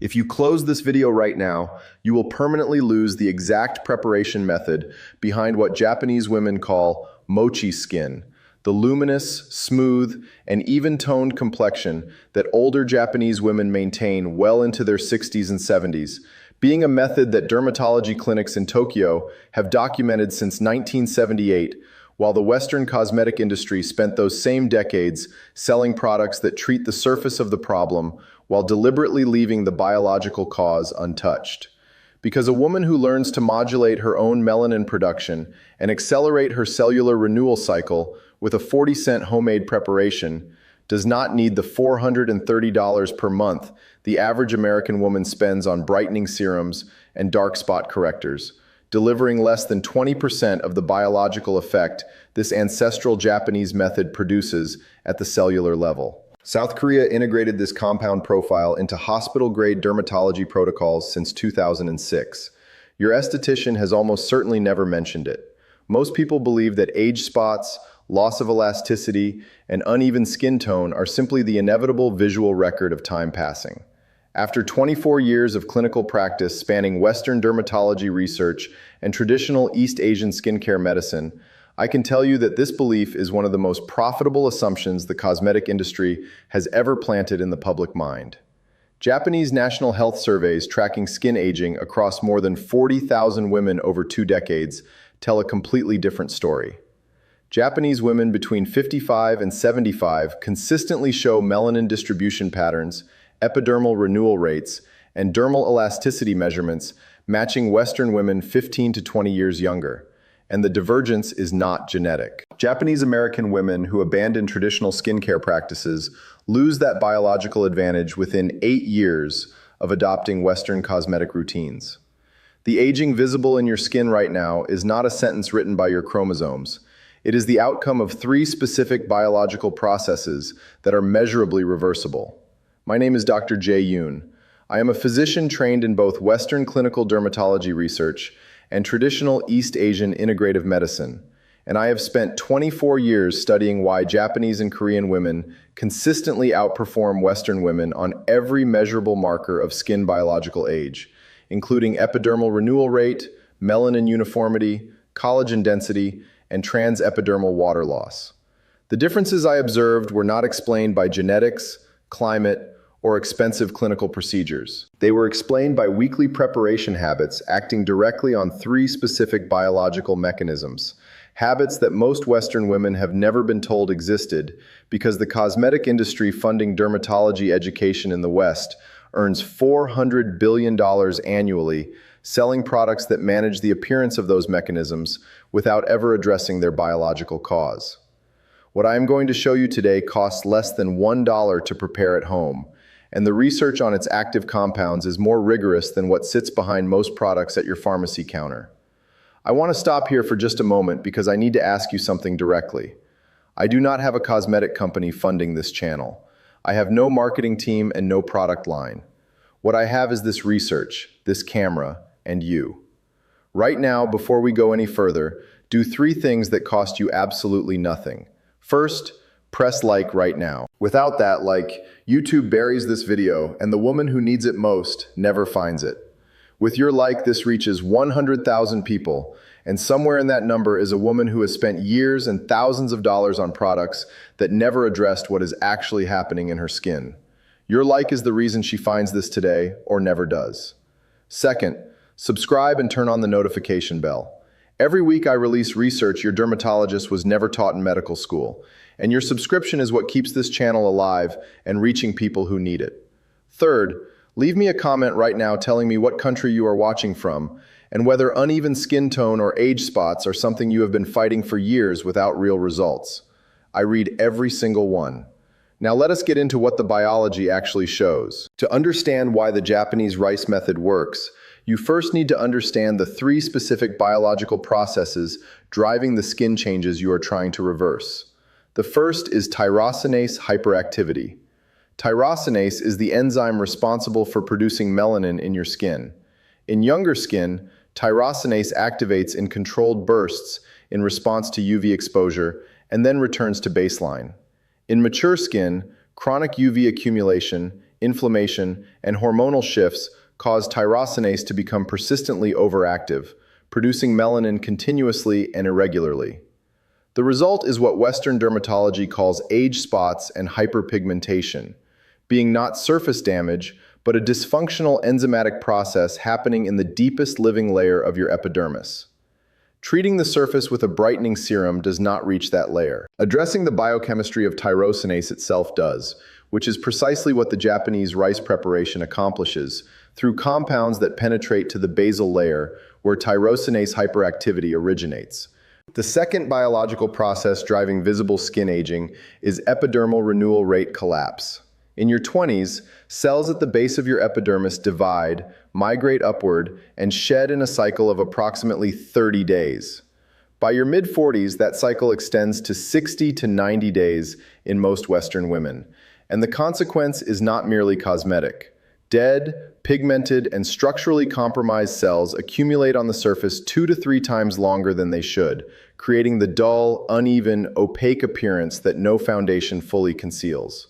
If you close this video right now, you will permanently lose the exact preparation method behind what Japanese women call mochi skin, the luminous, smooth, and even-toned complexion that older Japanese women maintain well into their 60s and 70s, being a method that dermatology clinics in Tokyo have documented since 1978, while the Western cosmetic industry spent those same decades selling products that treat the surface of the problem while deliberately leaving the biological cause untouched. Because a woman who learns to modulate her own melanin production and accelerate her cellular renewal cycle with a 40-cent homemade preparation does not need the $430 per month the average American woman spends on brightening serums and dark spot correctors, delivering less than 20% of the biological effect this ancestral Japanese method produces at the cellular level. South Korea integrated this compound profile into hospital-grade dermatology protocols since 2006. Your esthetician has almost certainly never mentioned it. Most people believe that age spots, loss of elasticity, and uneven skin tone are simply the inevitable visual record of time passing. After 24 years of clinical practice spanning Western dermatology research and traditional East Asian skincare medicine, I can tell you that this belief is one of the most profitable assumptions the cosmetic industry has ever planted in the public mind. Japanese national health surveys tracking skin aging across more than 40,000 women over 2 decades tell a completely different story. Japanese women between 55 and 75 consistently show melanin distribution patterns, epidermal renewal rates, and dermal elasticity measurements matching Western women 15 to 20 years younger. And the divergence is not genetic. Japanese American women who abandon traditional skincare practices lose that biological advantage within 8 years of adopting Western cosmetic routines. The aging visible in your skin right now is not a sentence written by your chromosomes. It is the outcome of 3 specific biological processes that are measurably reversible. My name is Dr. Jae Yoon. I am a physician trained in both Western clinical dermatology research and traditional East Asian integrative medicine, and I have spent 24 years studying why Japanese and Korean women consistently outperform Western women on every measurable marker of skin biological age, including epidermal renewal rate, melanin uniformity, collagen density, and transepidermal water loss. The differences I observed were not explained by genetics, climate, or expensive clinical procedures. They were explained by weekly preparation habits acting directly on 3 specific biological mechanisms, habits that most Western women have never been told existed because the cosmetic industry funding dermatology education in the West earns $400 billion annually selling products that manage the appearance of those mechanisms without ever addressing their biological cause. What I am going to show you today costs less than $1 to prepare at home, and the research on its active compounds is more rigorous than what sits behind most products at your pharmacy counter. I want to stop here for just a moment because I need to ask you something directly. I do not have a cosmetic company funding this channel. I have no marketing team and no product line. What I have is this research, this camera, and you. Right now, before we go any further, do 3 things that cost you absolutely nothing. First, press like right now. Without that like, YouTube buries this video and the woman who needs it most never finds it. With your like, this reaches 100,000 people, and somewhere in that number is a woman who has spent years and thousands of dollars on products that never addressed what is actually happening in her skin. Your like is the reason she finds this today or never does. Second, subscribe and turn on the notification bell. Every week I release research your dermatologist was never taught in medical school, and your subscription is what keeps this channel alive and reaching people who need it. Third, leave me a comment right now telling me what country you are watching from and whether uneven skin tone or age spots are something you have been fighting for years without real results. I read every single one. Now let us get into what the biology actually shows. To understand why the Japanese rice method works, you first need to understand the 3 specific biological processes driving the skin changes you are trying to reverse. The first is tyrosinase hyperactivity. Tyrosinase is the enzyme responsible for producing melanin in your skin. In younger skin, tyrosinase activates in controlled bursts in response to UV exposure and then returns to baseline. In mature skin, chronic UV accumulation, inflammation, and hormonal shifts cause tyrosinase to become persistently overactive, producing melanin continuously and irregularly. The result is what Western dermatology calls age spots and hyperpigmentation, being not surface damage, but a dysfunctional enzymatic process happening in the deepest living layer of your epidermis. Treating the surface with a brightening serum does not reach that layer. Addressing the biochemistry of tyrosinase itself does, which is precisely what the Japanese rice preparation accomplishes, through compounds that penetrate to the basal layer where tyrosinase hyperactivity originates. The second biological process driving visible skin aging is epidermal renewal rate collapse. In your 20s, cells at the base of your epidermis divide, migrate upward, and shed in a cycle of approximately 30 days. By your mid-40s, that cycle extends to 60 to 90 days in most Western women, and the consequence is not merely cosmetic. Dead, pigmented, and structurally compromised cells accumulate on the surface 2 to 3 times longer than they should, creating the dull, uneven, opaque appearance that no foundation fully conceals.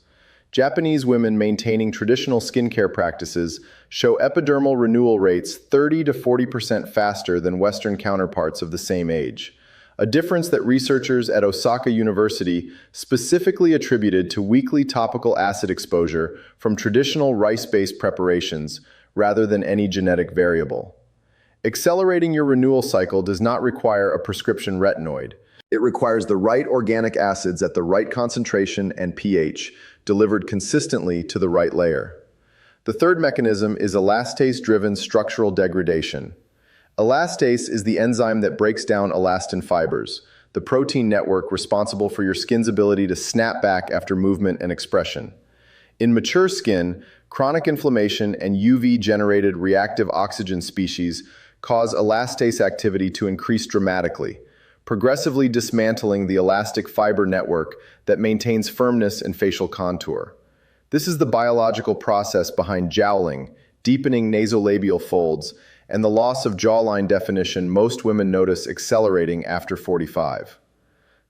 Japanese women maintaining traditional skincare practices show epidermal renewal rates 30 to 40% faster than Western counterparts of the same age, a difference that researchers at Osaka University specifically attributed to weekly topical acid exposure from traditional rice-based preparations rather than any genetic variable. Accelerating your renewal cycle does not require a prescription retinoid. It requires the right organic acids at the right concentration and pH, delivered consistently to the right layer. The third mechanism is elastase-driven structural degradation. Elastase is the enzyme that breaks down elastin fibers, the protein network responsible for your skin's ability to snap back after movement and expression. In mature skin, chronic inflammation and UV-generated reactive oxygen species cause elastase activity to increase dramatically, progressively dismantling the elastic fiber network that maintains firmness and facial contour. This is the biological process behind jowling, deepening nasolabial folds, and the loss of jawline definition most women notice accelerating after 45.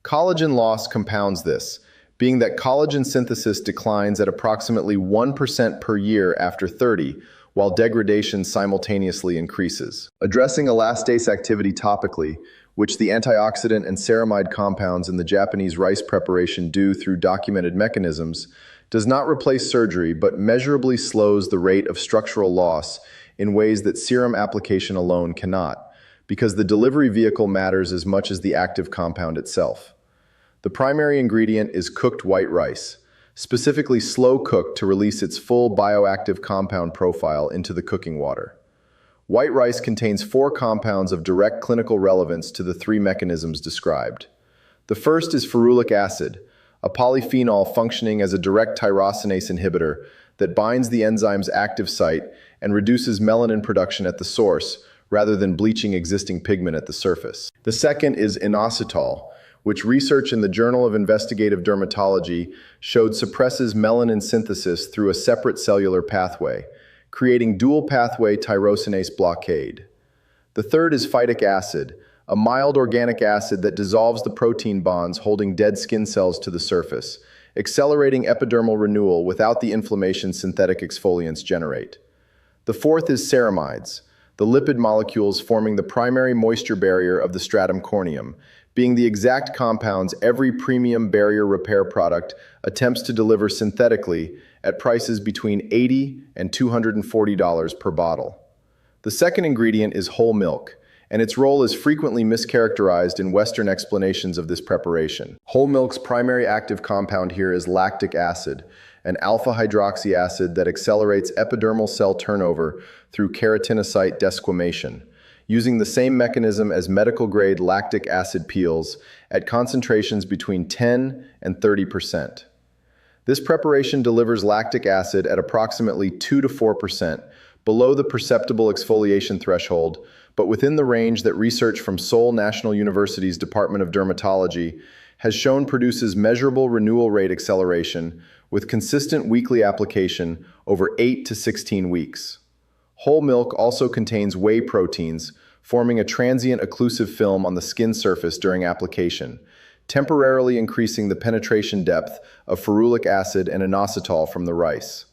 Collagen loss compounds this, being that collagen synthesis declines at approximately 1% per year after 30, while degradation simultaneously increases. Addressing elastase activity topically, which the antioxidant and ceramide compounds in the Japanese rice preparation do through documented mechanisms, does not replace surgery but measurably slows the rate of structural loss in ways that serum application alone cannot, because the delivery vehicle matters as much as the active compound itself. The primary ingredient is cooked white rice, specifically slow cooked to release its full bioactive compound profile into the cooking water. White rice contains 4 compounds of direct clinical relevance to the 3 mechanisms described. The first is ferulic acid, a polyphenol functioning as a direct tyrosinase inhibitor that binds the enzyme's active site and reduces melanin production at the source rather than bleaching existing pigment at the surface. The second is inositol, which research in the Journal of Investigative Dermatology showed suppresses melanin synthesis through a separate cellular pathway, creating dual pathway tyrosinase blockade. The third is phytic acid, a mild organic acid that dissolves the protein bonds holding dead skin cells to the surface, accelerating epidermal renewal without the inflammation synthetic exfoliants generate. The fourth is ceramides, the lipid molecules forming the primary moisture barrier of the stratum corneum, being the exact compounds every premium barrier repair product attempts to deliver synthetically at prices between $80 and $240 per bottle. The second ingredient is whole milk, and its role is frequently mischaracterized in Western explanations of this preparation. Whole milk's primary active compound here is lactic acid, an alpha-hydroxy acid that accelerates epidermal cell turnover through keratinocyte desquamation, using the same mechanism as medical-grade lactic acid peels at concentrations between 10 and 30%. This preparation delivers lactic acid at approximately 2 to 4%, below the perceptible exfoliation threshold, but within the range that research from Seoul National University's Department of Dermatology has shown produces measurable renewal rate acceleration with consistent weekly application over 8 to 16 weeks. Whole milk also contains whey proteins, forming a transient occlusive film on the skin surface during application, temporarily increasing the penetration depth of ferulic acid and inositol from the rice.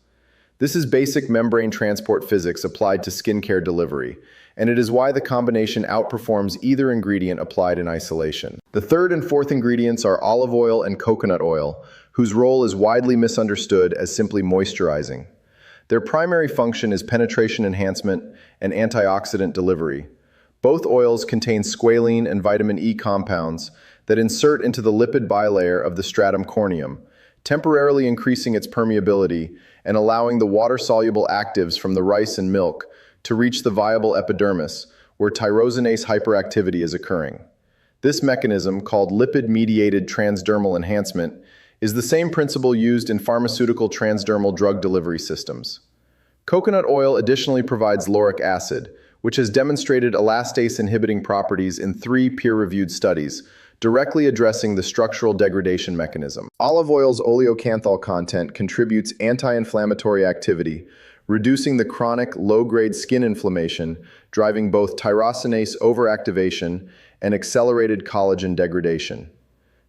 This is basic membrane transport physics applied to skincare delivery, and it is why the combination outperforms either ingredient applied in isolation. The third and fourth ingredients are olive oil and coconut oil, whose role is widely misunderstood as simply moisturizing. Their primary function is penetration enhancement and antioxidant delivery. Both oils contain squalene and vitamin E compounds that insert into the lipid bilayer of the stratum corneum, temporarily increasing its permeability and allowing the water-soluble actives from the rice and milk to reach the viable epidermis, where tyrosinase hyperactivity is occurring. This mechanism, called lipid-mediated transdermal enhancement, is the same principle used in pharmaceutical transdermal drug delivery systems. Coconut oil additionally provides lauric acid, which has demonstrated elastase-inhibiting properties in 3 peer-reviewed studies, directly addressing the structural degradation mechanism. Olive oil's oleocanthal content contributes anti-inflammatory activity, reducing the chronic low-grade skin inflammation, driving both tyrosinase overactivation and accelerated collagen degradation.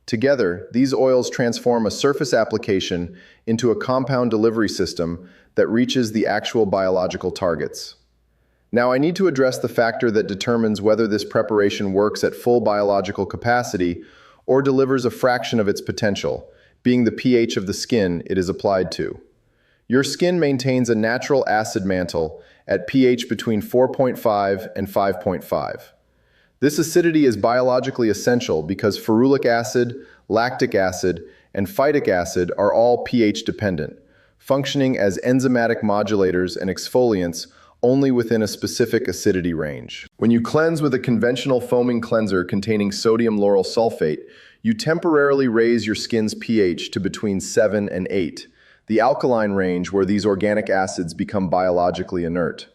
Together, these oils transform a surface application into a compound delivery system that reaches the actual biological targets. Now, I need to address the factor that determines whether this preparation works at full biological capacity or delivers a fraction of its potential, being the pH of the skin it is applied to. Your skin maintains a natural acid mantle at pH between 4.5 and 5.5. This acidity is biologically essential because ferulic acid, lactic acid, and phytic acid are all pH dependent, functioning as enzymatic modulators and exfoliants only within a specific acidity range. When you cleanse with a conventional foaming cleanser containing sodium lauryl sulfate, you temporarily raise your skin's pH to between 7 and 8, the alkaline range where these organic acids become biologically inert.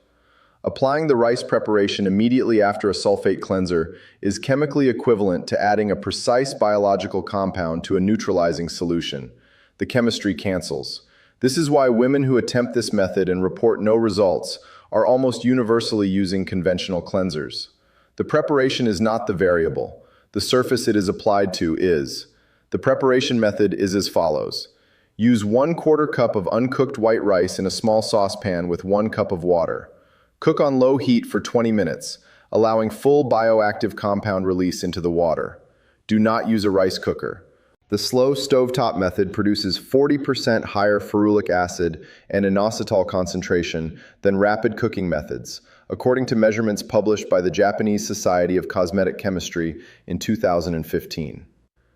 Applying the rice preparation immediately after a sulfate cleanser is chemically equivalent to adding a precise biological compound to a neutralizing solution. The chemistry cancels. This is why women who attempt this method and report no results are almost universally using conventional cleansers. The preparation is not the variable. The surface it is applied to is. The preparation method is as follows. Use 1/4 cup of uncooked white rice in a small saucepan with 1 cup of water. Cook on low heat for 20 minutes, allowing full bioactive compound release into the water. Do not use a rice cooker. The slow stovetop method produces 40% higher ferulic acid and inositol concentration than rapid cooking methods, according to measurements published by the Japanese Society of Cosmetic Chemistry in 2015.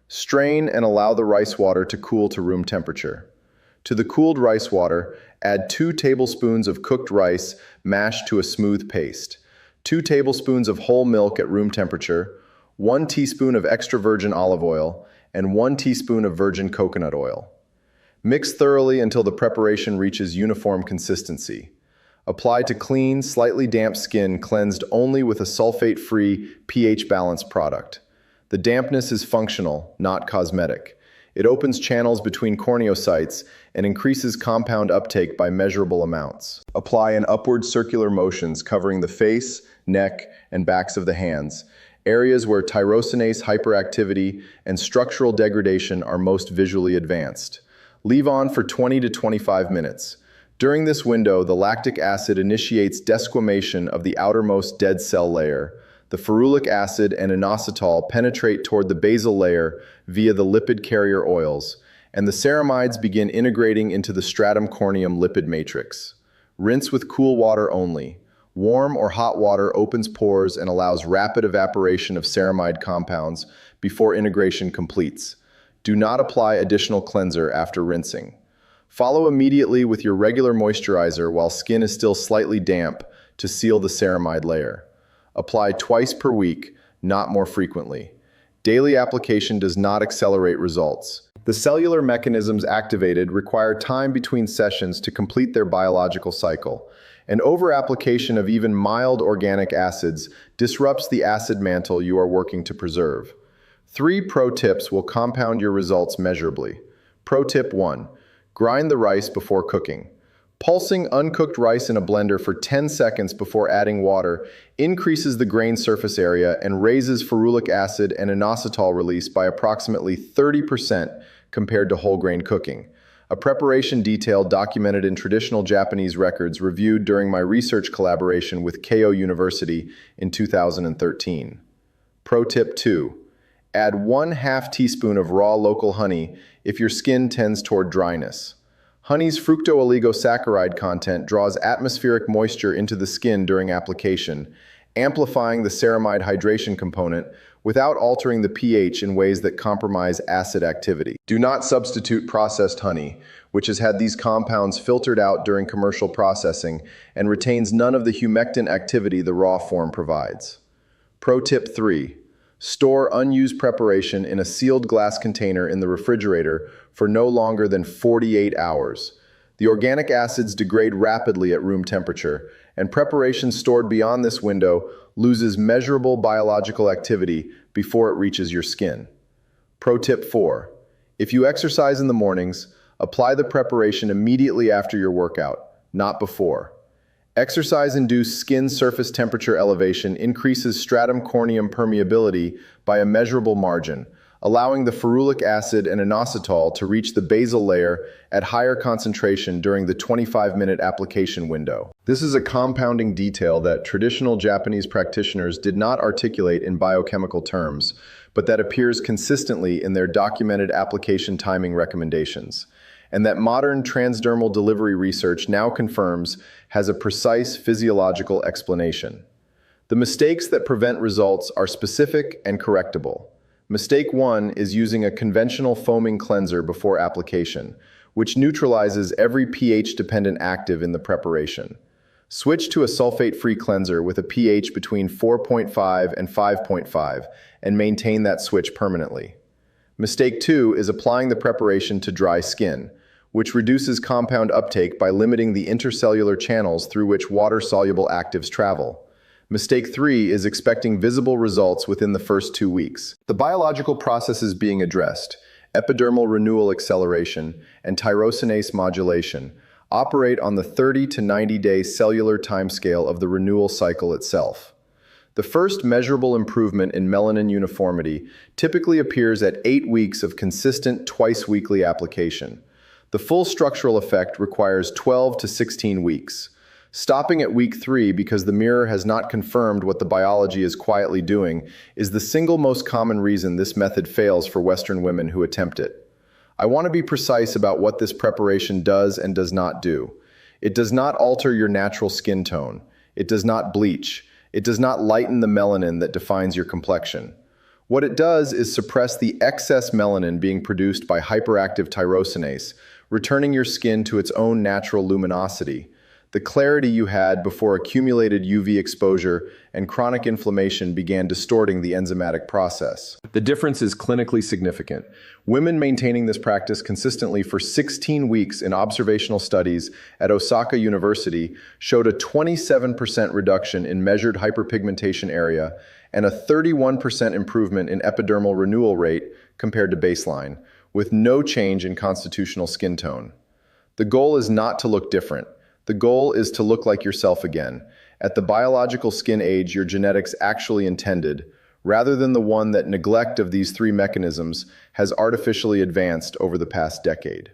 Strain and allow the rice water to cool to room temperature. To the cooled rice water, add 2 tablespoons of cooked rice mashed to a smooth paste, 2 tablespoons of whole milk at room temperature, 1 teaspoon of extra virgin olive oil, and 1 teaspoon of virgin coconut oil. Mix thoroughly until the preparation reaches uniform consistency. Apply to clean, slightly damp skin cleansed only with a sulfate-free, pH-balanced product. The dampness is functional, not cosmetic. It opens channels between corneocytes and increases compound uptake by measurable amounts. Apply in upward circular motions covering the face, neck, and backs of the hands, areas where tyrosinase hyperactivity and structural degradation are most visually advanced. Leave on for 20 to 25 minutes. During this window, the lactic acid initiates desquamation of the outermost dead cell layer. The ferulic acid and inositol penetrate toward the basal layer via the lipid carrier oils, and the ceramides begin integrating into the stratum corneum lipid matrix. Rinse with cool water only. Warm or hot water opens pores and allows rapid evaporation of ceramide compounds before integration completes. Do not apply additional cleanser after rinsing. Follow immediately with your regular moisturizer while skin is still slightly damp to seal the ceramide layer. Apply twice per week, not more frequently. Daily application does not accelerate results. The cellular mechanisms activated require time between sessions to complete their biological cycle. An over-application of even mild organic acids disrupts the acid mantle you are working to preserve. 3 pro tips will compound your results measurably. Pro tip 1. Grind the rice before cooking. Pulsing uncooked rice in a blender for 10 seconds before adding water increases the grain surface area and raises ferulic acid and inositol release by approximately 30% compared to whole grain cooking. a preparation detail documented in traditional Japanese records reviewed during my research collaboration with Keio University in 2013. Pro tip 2. Add 1/2 teaspoon of raw local honey if your skin tends toward dryness. Honey's fructooligosaccharide content draws atmospheric moisture into the skin during application, amplifying the ceramide hydration component without altering the pH in ways that compromise acid activity. Do not substitute processed honey, which has had these compounds filtered out during commercial processing and retains none of the humectant activity the raw form provides. Pro tip 3. Store unused preparation in a sealed glass container in the refrigerator for no longer than 48 hours. The organic acids degrade rapidly at room temperature, and preparation stored beyond this window loses measurable biological activity before it reaches your skin. Pro tip 4. If you exercise in the mornings, apply the preparation immediately after your workout, not before. Exercise-induced skin surface temperature elevation increases stratum corneum permeability by a measurable margin, allowing the ferulic acid and inositol to reach the basal layer at higher concentration during the 25-minute application window. This is a compounding detail that traditional Japanese practitioners did not articulate in biochemical terms, but that appears consistently in their documented application timing recommendations, and that modern transdermal delivery research now confirms has a precise physiological explanation. The mistakes that prevent results are specific and correctable. Mistake 1 is using a conventional foaming cleanser before application, which neutralizes every pH-dependent active in the preparation. Switch to a sulfate-free cleanser with a pH between 4.5 and 5.5 and maintain that switch permanently. Mistake 2 is applying the preparation to dry skin, which reduces compound uptake by limiting the intercellular channels through which water-soluble actives travel. Mistake 3 is expecting visible results within the first 2 weeks. The biological processes being addressed, epidermal renewal acceleration and tyrosinase modulation, operate on the 30 to 90-day cellular timescale of the renewal cycle itself. The first measurable improvement in melanin uniformity typically appears at 8 weeks of consistent twice-weekly application. The full structural effect requires 12 to 16 weeks. Stopping at week 3 because the mirror has not confirmed what the biology is quietly doing is the single most common reason this method fails for Western women who attempt it. I want to be precise about what this preparation does and does not do. It does not alter your natural skin tone. It does not bleach. It does not lighten the melanin that defines your complexion. What it does is suppress the excess melanin being produced by hyperactive tyrosinase, returning your skin to its own natural luminosity, the clarity you had before accumulated UV exposure and chronic inflammation began distorting the enzymatic process. The difference is clinically significant. Women maintaining this practice consistently for 16 weeks in observational studies at Osaka University showed a 27% reduction in measured hyperpigmentation area and a 31% improvement in epidermal renewal rate compared to baseline, with no change in constitutional skin tone. The goal is not to look different. The goal is to look like yourself again, at the biological skin age your genetics actually intended, rather than the one that neglect of these 3 mechanisms has artificially advanced over the past decade.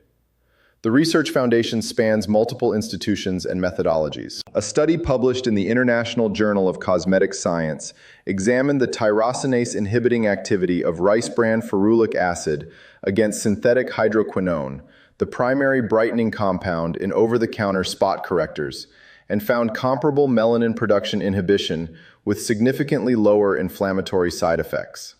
The research foundation spans multiple institutions and methodologies. A study published in the International Journal of Cosmetic Science examined the tyrosinase inhibiting activity of rice bran ferulic acid against synthetic hydroquinone, the primary brightening compound in over-the-counter spot correctors, and found comparable melanin production inhibition with significantly lower inflammatory side effects.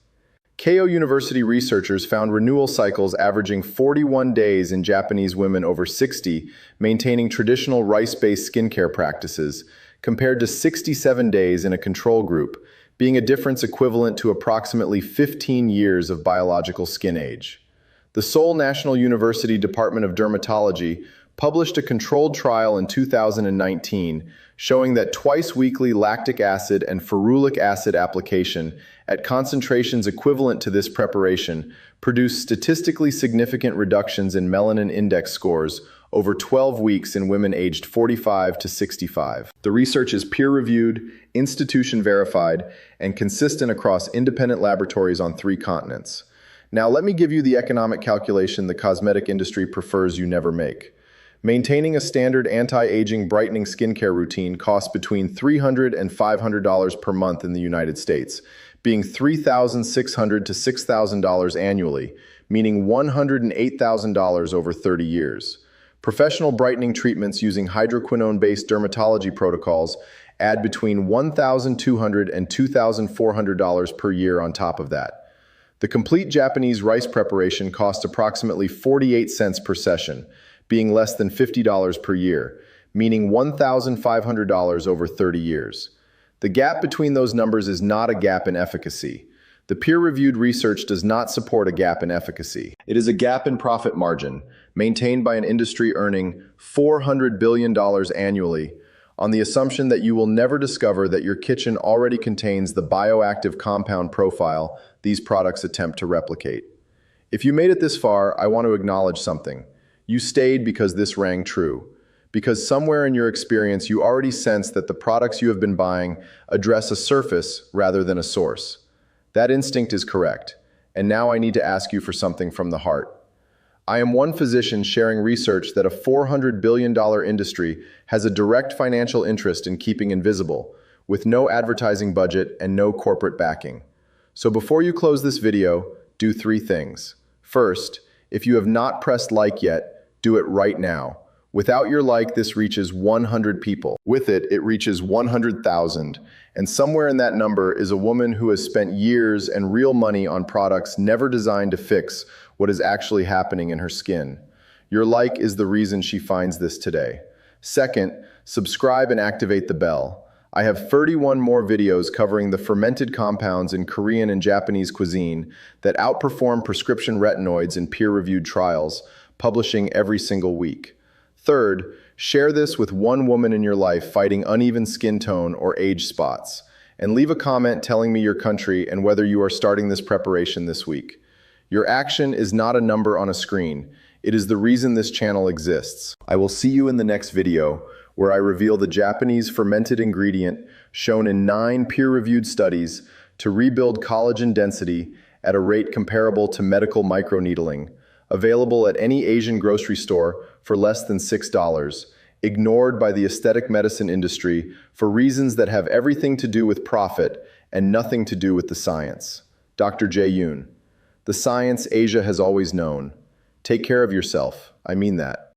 Keio University researchers found renewal cycles averaging 41 days in Japanese women over 60 maintaining traditional rice-based skincare practices, compared to 67 days in a control group, being a difference equivalent to approximately 15 years of biological skin age. The Seoul National University Department of Dermatology published a controlled trial in 2019 showing that twice-weekly lactic acid and ferulic acid application at concentrations equivalent to this preparation produced statistically significant reductions in melanin index scores over 12 weeks in women aged 45 to 65. The research is peer-reviewed, institution-verified, and consistent across independent laboratories on 3 continents. Now, let me give you the economic calculation the cosmetic industry prefers you never make. Maintaining a standard anti-aging brightening skincare routine costs between $300 and $500 per month in the United States, being $3,600 to $6,000 annually, meaning $108,000 over 30 years. Professional brightening treatments using hydroquinone-based dermatology protocols add between $1,200 and $2,400 per year on top of that. The complete Japanese rice preparation costs approximately 48 cents per session, being less than $50 per year, meaning $1,500 over 30 years. The gap between those numbers is not a gap in efficacy. The peer-reviewed research does not support a gap in efficacy. It is a gap in profit margin, maintained by an industry earning $400 billion annually, on the assumption that you will never discover that your kitchen already contains the bioactive compound profile these products attempt to replicate. If you made it this far, I want to acknowledge something. You stayed because this rang true. Because somewhere in your experience you already sense that the products you have been buying address a surface rather than a source. That instinct is correct, and now I need to ask you for something from the heart. I am one physician sharing research that a $400 billion industry has a direct financial interest in keeping invisible, with no advertising budget and no corporate backing. So before you close this video, do three things. First, if you have not pressed like yet, do it right now. Without your like, this reaches 100 people. With it, it reaches 100,000. And somewhere in that number is a woman who has spent years and real money on products never designed to fix what is actually happening in her skin. Your like is the reason she finds this today. Second, subscribe and activate the bell. I have 31 more videos covering the fermented compounds in Korean and Japanese cuisine that outperform prescription retinoids in peer-reviewed trials, publishing every single week. Third, share this with one woman in your life fighting uneven skin tone or age spots, and leave a comment telling me your country and whether you are starting this preparation this week. Your action is not a number on a screen. It is the reason this channel exists. I will see you in the next video, where I reveal the Japanese fermented ingredient shown in 9 peer-reviewed studies to rebuild collagen density at a rate comparable to medical microneedling, available at any Asian grocery store for less than $6, ignored by the aesthetic medicine industry for reasons that have everything to do with profit and nothing to do with the science. Dr. Jae Yoon. The science Asia has always known. Take care of yourself. I mean that.